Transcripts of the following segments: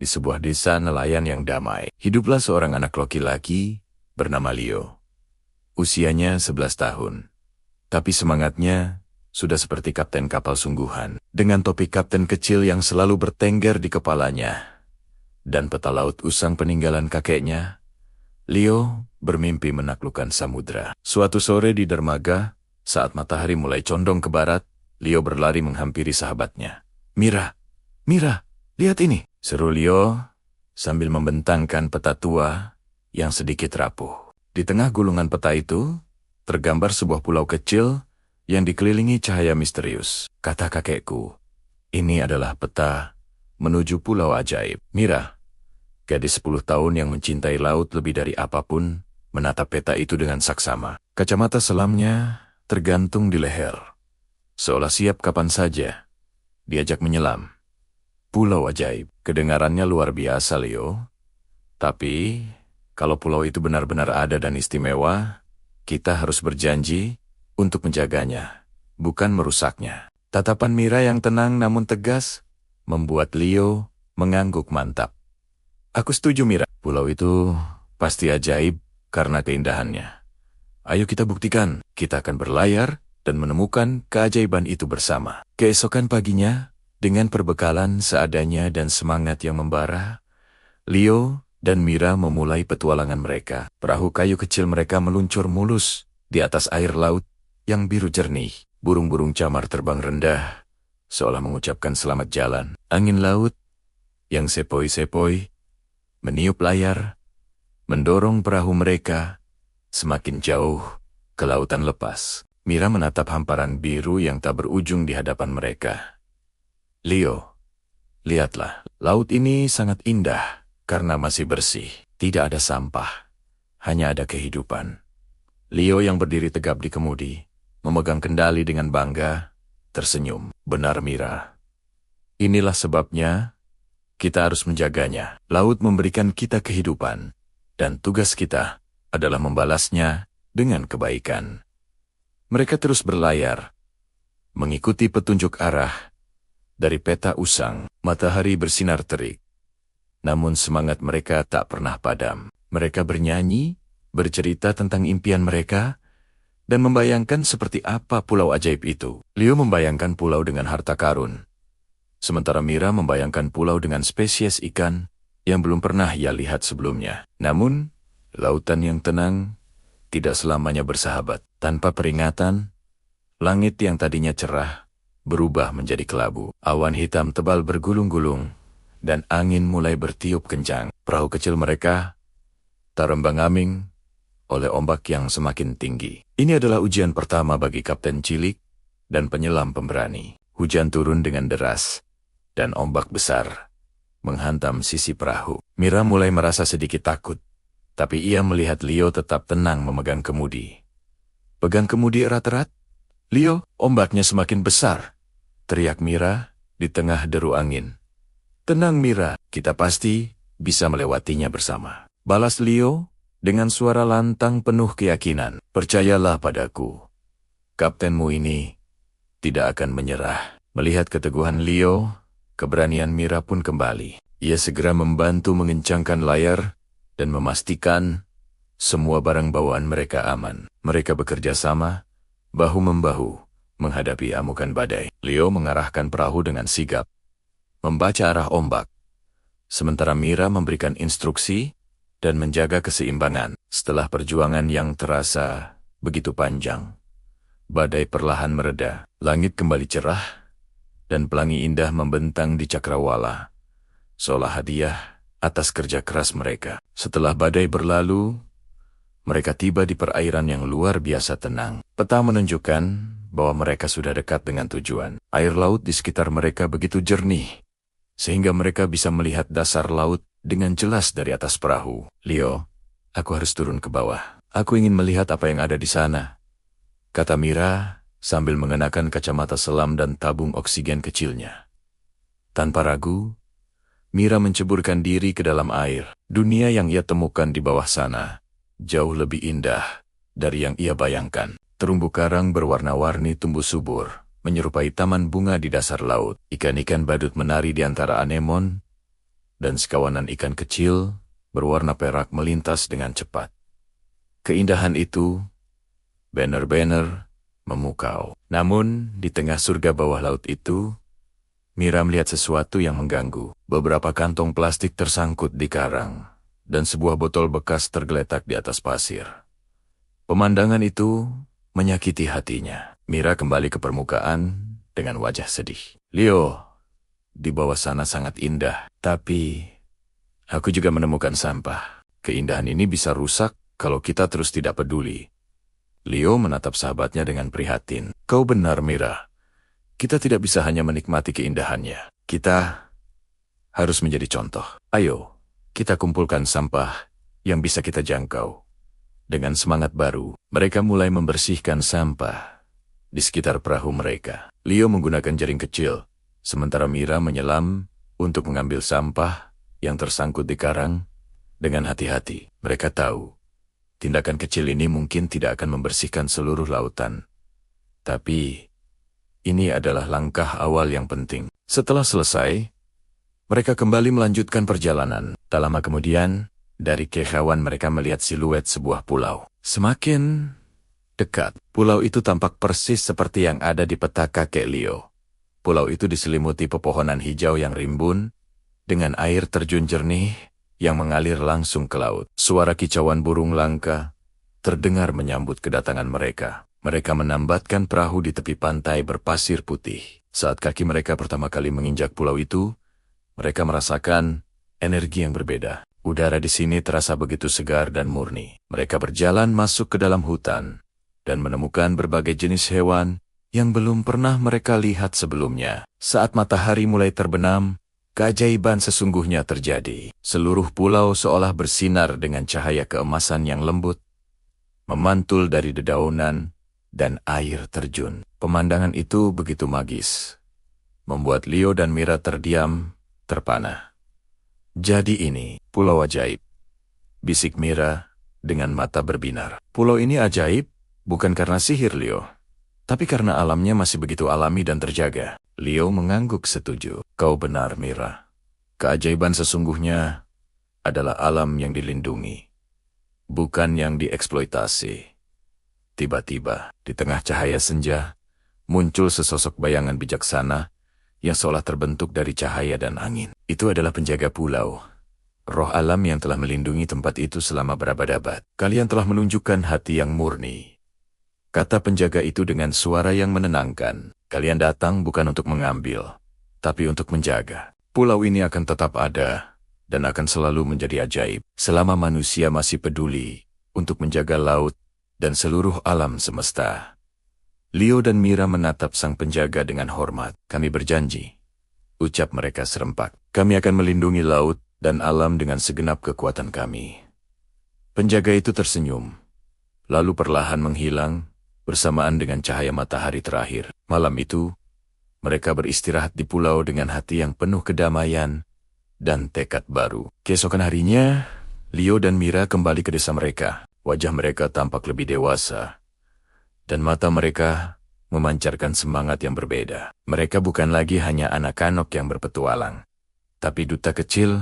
Di sebuah desa nelayan yang damai, hiduplah seorang anak laki-laki bernama Leo. Usianya 11 tahun. Tapi semangatnya sudah seperti kapten kapal sungguhan, dengan topi kapten kecil yang selalu bertengger di kepalanya. Dan peta laut usang peninggalan kakeknya, Leo bermimpi menaklukkan samudra. Suatu sore di dermaga, saat matahari mulai condong ke barat, Leo berlari menghampiri sahabatnya. Mira, lihat ini, seru Leo sambil membentangkan peta tua yang sedikit rapuh. Di tengah gulungan peta itu, tergambar sebuah pulau kecil yang dikelilingi cahaya misterius. Kata kakekku, ini adalah peta menuju pulau ajaib. Mira, gadis 10 tahun yang mencintai laut lebih dari apapun, menatap peta itu dengan saksama. Kacamata selamnya tergantung di leher, seolah siap kapan saja diajak menyelam. Pulau ajaib, kedengarannya luar biasa, Leo. Tapi, kalau pulau itu benar-benar ada dan istimewa, kita harus berjanji untuk menjaganya, bukan merusaknya. Tatapan Mira yang tenang namun tegas membuat Leo mengangguk mantap. Aku setuju, Mira. Pulau itu pasti ajaib karena keindahannya. Ayo kita buktikan. Kita akan berlayar dan menemukan keajaiban itu bersama. Keesokan paginya, dengan perbekalan seadanya dan semangat yang membara, Leo dan Mira memulai petualangan mereka. Perahu kayu kecil mereka meluncur mulus di atas air laut yang biru jernih. Burung-burung camar terbang rendah, seolah mengucapkan selamat jalan. Angin laut yang sepoi-sepoi meniup layar, mendorong perahu mereka semakin jauh ke lautan lepas. Mira menatap hamparan biru yang tak berujung di hadapan mereka. Leo, lihatlah, laut ini sangat indah karena masih bersih. Tidak ada sampah, hanya ada kehidupan. Leo yang berdiri tegap di kemudi, memegang kendali dengan bangga, tersenyum. Benar, Mira. Inilah sebabnya kita harus menjaganya. Laut memberikan kita kehidupan, dan tugas kita adalah membalasnya dengan kebaikan. Mereka terus berlayar, mengikuti petunjuk arah dari peta usang. Matahari bersinar terik, namun semangat mereka tak pernah padam. Mereka bernyanyi, bercerita tentang impian mereka, dan membayangkan seperti apa pulau ajaib itu. Leo membayangkan pulau dengan harta karun, sementara Mira membayangkan pulau dengan spesies ikan yang belum pernah ia lihat sebelumnya. Namun, lautan yang tenang tidak selamanya bersahabat. Tanpa peringatan, langit yang tadinya cerah berubah menjadi kelabu. Awan hitam tebal bergulung-gulung, dan angin mulai bertiup kencang. Perahu kecil mereka terembang-ambing oleh ombak yang semakin tinggi. Ini adalah ujian pertama bagi Kapten Cilik dan penyelam pemberani. Hujan turun dengan deras, dan ombak besar menghantam sisi perahu. Mira mulai merasa sedikit takut, tapi ia melihat Leo tetap tenang memegang kemudi. Pegang kemudi erat-erat. Leo, ombaknya semakin besar, teriak Mira di tengah deru angin. Tenang, Mira, kita pasti bisa melewatinya bersama, balas Leo dengan suara lantang penuh keyakinan. Percayalah padaku, kaptenmu ini tidak akan menyerah. Melihat keteguhan Leo, keberanian Mira pun kembali. Ia segera membantu mengencangkan layar dan memastikan semua barang bawaan mereka aman. Mereka bekerja sama, bahu-membahu, menghadapi amukan badai. Leo mengarahkan perahu dengan sigap, membaca arah ombak, sementara Mira memberikan instruksi dan menjaga keseimbangan. Setelah perjuangan yang terasa begitu panjang, badai perlahan mereda. Langit kembali cerah, dan pelangi indah membentang di cakrawala, seolah hadiah atas kerja keras mereka. Setelah badai berlalu, mereka tiba di perairan yang luar biasa tenang. Peta menunjukkan bahwa mereka sudah dekat dengan tujuan. Air laut di sekitar mereka begitu jernih, sehingga mereka bisa melihat dasar laut dengan jelas dari atas perahu. Leo, aku harus turun ke bawah. Aku ingin melihat apa yang ada di sana, kata Mira sambil mengenakan kacamata selam dan tabung oksigen kecilnya. Tanpa ragu, Mira menceburkan diri ke dalam air. Dunia yang ia temukan di bawah sana jauh lebih indah dari yang ia bayangkan. Terumbu karang berwarna-warni tumbuh subur, menyerupai taman bunga di dasar laut. Ikan-ikan badut menari di antara anemon, dan sekawanan ikan kecil berwarna perak melintas dengan cepat. Keindahan itu benar-benar memukau. Namun, di tengah surga bawah laut itu, Mira melihat sesuatu yang mengganggu. Beberapa kantong plastik tersangkut di karang, dan sebuah botol bekas tergeletak di atas pasir. Pemandangan itu menyakiti hatinya. Mira kembali ke permukaan dengan wajah sedih. Leo, di bawah sana sangat indah, tapi aku juga menemukan sampah. Keindahan ini bisa rusak kalau kita terus tidak peduli. Leo menatap sahabatnya dengan prihatin. Kau benar, Mira. Kita tidak bisa hanya menikmati keindahannya. Kita harus menjadi contoh. Ayo, kita kumpulkan sampah yang bisa kita jangkau. Dengan semangat baru, mereka mulai membersihkan sampah di sekitar perahu mereka. Leo menggunakan jaring kecil, sementara Mira menyelam untuk mengambil sampah yang tersangkut di karang dengan hati-hati. Mereka tahu, tindakan kecil ini mungkin tidak akan membersihkan seluruh lautan. Tapi, ini adalah langkah awal yang penting. Setelah selesai, mereka kembali melanjutkan perjalanan. Tak lama kemudian, dari kejauhan mereka melihat siluet sebuah pulau. Semakin dekat, pulau itu tampak persis seperti yang ada di peta kakek Leo. Pulau itu diselimuti pepohonan hijau yang rimbun, dengan air terjun jernih yang mengalir langsung ke laut. Suara kicauan burung langka terdengar menyambut kedatangan mereka. Mereka menambatkan perahu di tepi pantai berpasir putih. Saat kaki mereka pertama kali menginjak pulau itu, mereka merasakan energi yang berbeda. Udara di sini terasa begitu segar dan murni. Mereka berjalan masuk ke dalam hutan dan menemukan berbagai jenis hewan yang belum pernah mereka lihat sebelumnya. Saat matahari mulai terbenam, keajaiban sesungguhnya terjadi. Seluruh pulau seolah bersinar dengan cahaya keemasan yang lembut, memantul dari dedaunan dan air terjun. Pemandangan itu begitu magis, membuat Leo dan Mira terdiam, terpana. Jadi ini, pulau ajaib, bisik Mira dengan mata berbinar. Pulau ini ajaib bukan karena sihir Leo, tapi karena alamnya masih begitu alami dan terjaga. Leo mengangguk setuju. Kau benar, Mira. Keajaiban sesungguhnya adalah alam yang dilindungi, bukan yang dieksploitasi. Tiba-tiba, di tengah cahaya senja, muncul sesosok bayangan bijaksana yang seolah terbentuk dari cahaya dan angin. Itu adalah penjaga pulau, roh alam yang telah melindungi tempat itu selama berabad-abad. Kalian telah menunjukkan hati yang murni, kata penjaga itu dengan suara yang menenangkan. Kalian datang bukan untuk mengambil, tapi untuk menjaga. Pulau ini akan tetap ada dan akan selalu menjadi ajaib selama manusia masih peduli untuk menjaga laut dan seluruh alam semesta. Leo dan Mira menatap sang penjaga dengan hormat. Kami berjanji, ucap mereka serempak. Kami akan melindungi laut dan alam dengan segenap kekuatan kami. Penjaga itu tersenyum, lalu perlahan menghilang bersamaan dengan cahaya matahari terakhir. Malam itu, mereka beristirahat di pulau dengan hati yang penuh kedamaian dan tekad baru. Keesokan harinya, Leo dan Mira kembali ke desa mereka. Wajah mereka tampak lebih dewasa, dan mata mereka memancarkan semangat yang berbeda. Mereka bukan lagi hanya anak-anak yang berpetualang, tapi duta kecil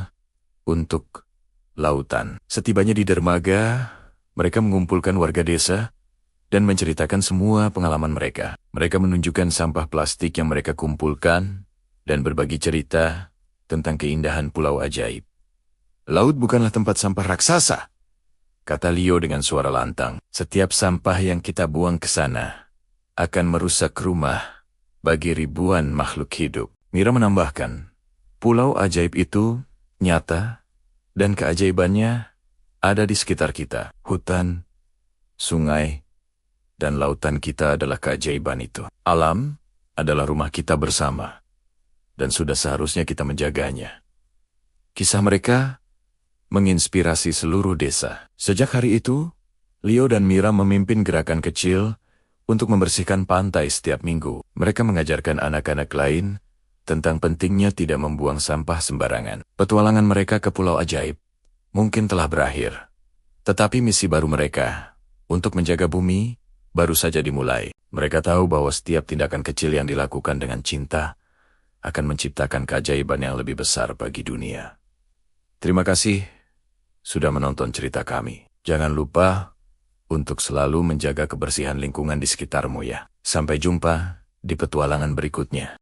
untuk lautan. Setibanya di dermaga, mereka mengumpulkan warga desa dan menceritakan semua pengalaman mereka. Mereka menunjukkan sampah plastik yang mereka kumpulkan dan berbagi cerita tentang keindahan pulau ajaib. Laut bukanlah tempat sampah raksasa, kata Leo dengan suara lantang. Setiap sampah yang kita buang ke sana akan merusak rumah bagi ribuan makhluk hidup. Mira menambahkan, pulau ajaib itu nyata dan keajaibannya ada di sekitar kita. Hutan, sungai, dan lautan kita adalah keajaiban itu. Alam adalah rumah kita bersama, dan sudah seharusnya kita menjaganya. Kisah mereka menginspirasi seluruh desa. Sejak hari itu, Leo dan Mira memimpin gerakan kecil untuk membersihkan pantai setiap minggu. Mereka mengajarkan anak-anak lain tentang pentingnya tidak membuang sampah sembarangan. Petualangan mereka ke pulau ajaib mungkin telah berakhir, tetapi misi baru mereka untuk menjaga bumi baru saja dimulai. Mereka tahu bahwa setiap tindakan kecil yang dilakukan dengan cinta akan menciptakan keajaiban yang lebih besar bagi dunia. Terima kasih sudah menonton cerita kami. Jangan lupa untuk selalu menjaga kebersihan lingkungan di sekitarmu ya. Sampai jumpa di petualangan berikutnya.